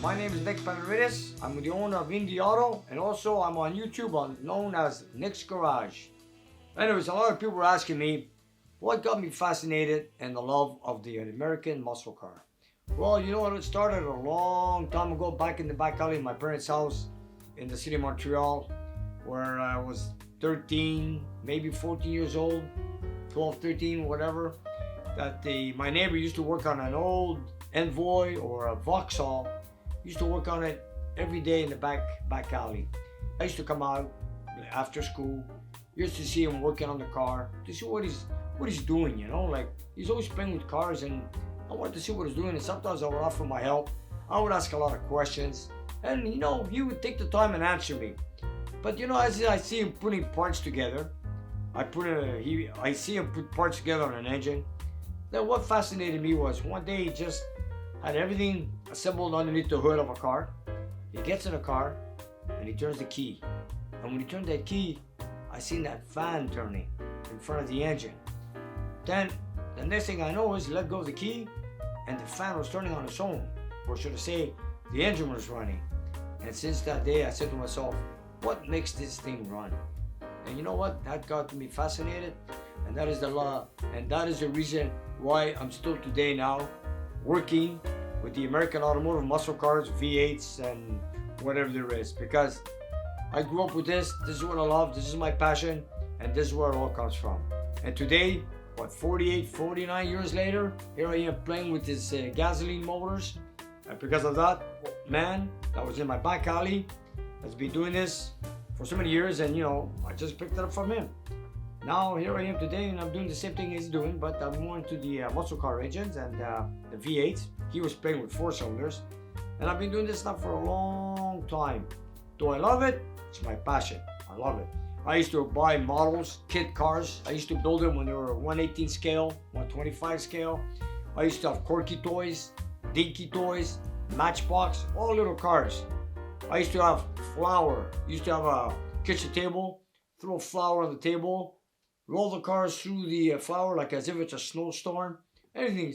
My name is Nick Panaritis. I'm the owner of Indie Auto, and also I'm on YouTube, known as Nick's Garage. Anyways, a lot of people were asking me what got me fascinated and the love of the American muscle car. Well, you know what? It started a long time ago, back in the back alley of my parents' house in the city of Montreal, where I was 13, maybe 14 years old, 12, 13, whatever. My neighbor used to work on an old Envoy or a Vauxhall. Used to work on it every day in the back alley. I used to come out after school, used to see him working on the car, to see what he's doing, like he's always playing with cars, and I wanted to see what he's doing, and sometimes I would offer my help. I would ask a lot of questions, and he would take the time and answer me. But as I see him putting parts together, I see him put parts together on an engine. Then what fascinated me was one day he just had everything assembled underneath the hood of a car. He gets in the car and he turns the key. And when he turned that key, I seen that fan turning in front of the engine. Then the next thing I know is he let go of the key and the fan was turning on its own. Or should I say, the engine was running. And since that day I said to myself, what makes this thing run? And you know what? That got me fascinated, and that is the law, and that is the reason why I'm still today now working with the American automotive muscle cars, V8s, and whatever there is. Because I grew up with this is what I love, this is my passion, and this is where it all comes from. And today, 48, 49 years later, here I am playing with these gasoline motors. And because of that, man, that was in my back alley, has been doing this for so many years, and I just picked it up from him. Now here I am today, and I'm doing the same thing he's doing, but I'm more into the muscle car engines and the V8s. He was playing with 4 cylinders, and I've been doing this stuff for a long time. Do I love it? It's my passion. I love it. I used to buy models, kit cars. I used to build them when they were 1/18 scale, 1/25 scale. I used to have Corky toys, Dinky toys, Matchbox, all little cars. I used to have flour. Used to have a kitchen table, throw flour on the table, roll the cars through the flour like as if it's a snowstorm. Anything,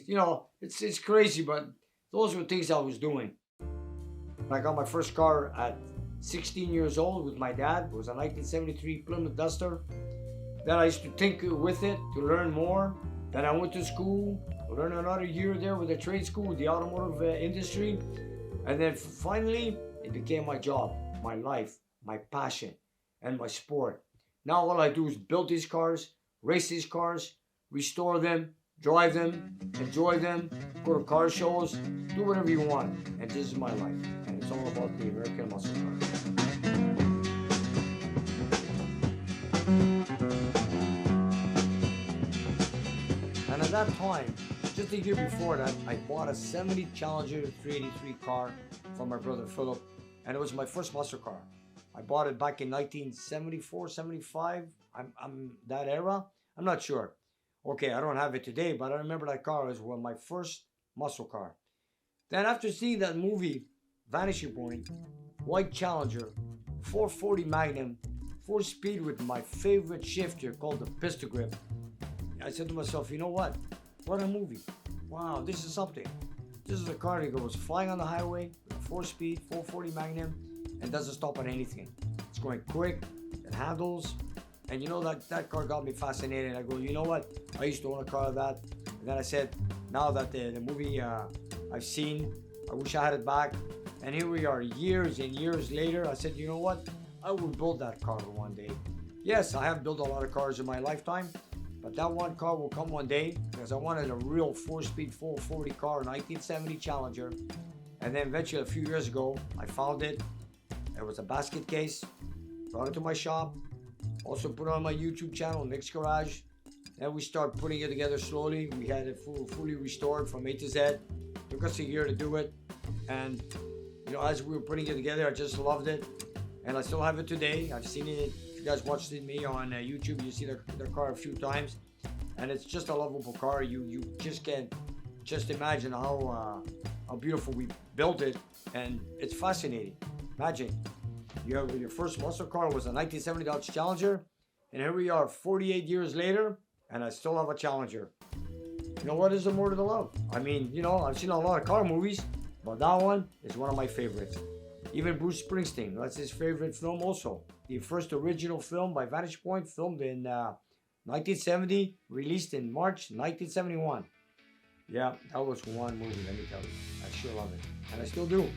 it's crazy, but those were things I was doing. I got my first car at 16 years old with my dad. It was a 1973 Plymouth Duster. Then I used to tinker with it to learn more. Then I went to school, learned another year there with a trade school with the automotive industry. And then finally, it became my job, my life, my passion, and my sport. Now all I do is build these cars, race these cars, restore them, drive them, enjoy them, go to car shows, do whatever you want. And this is my life. And it's all about the American muscle car. And at that time, just a year before that, I bought a 70 Challenger 383 car from my brother Philip, and it was my first muscle car. I bought it back in 1974, 75. I'm that era. I'm not sure. Okay, I don't have it today, but I remember that car was my first muscle car. Then after seeing that movie, Vanishing Point, white Challenger, 440 Magnum, 4-speed with my favorite shifter called the pistol grip, I said to myself, you know what? What a movie. Wow, this is something. This is a car that goes flying on the highway with 4-speed, 440 Magnum, and doesn't stop at anything. It's going quick, it handles, and that car got me fascinated. I go, you know what? I used to own a car like that. And then I said, now that the movie I've seen, I wish I had it back. And here we are, years and years later. I said, you know what? I will build that car one day. Yes, I have built a lot of cars in my lifetime, but that one car will come one day, because I wanted a real 4-speed 440 car, 1970 Challenger. And then eventually a few years ago, I found it. It was a basket case, brought it to my shop, also put it on my YouTube channel, Nick's Garage. Then we started putting it together slowly. We had it fully restored from A to Z. Took us a year to do it. And as we were putting it together, I just loved it. And I still have it today. I've seen it. If you guys watched me on YouTube, you see the car a few times. And it's just a lovable car. You just can't just imagine how beautiful we built it. And it's fascinating. Imagine, your first muscle car was a 1970 Dodge Challenger, and here we are 48 years later, and I still have a Challenger. What is there more to the love? I mean, I've seen a lot of car movies, But that one is one of my favorites. Even Bruce Springsteen, that's his favorite film also. The first original film by Vanishing Point, filmed in 1970, released in March 1971. Yeah, that was one movie, let me tell you. I sure love it. And I still do.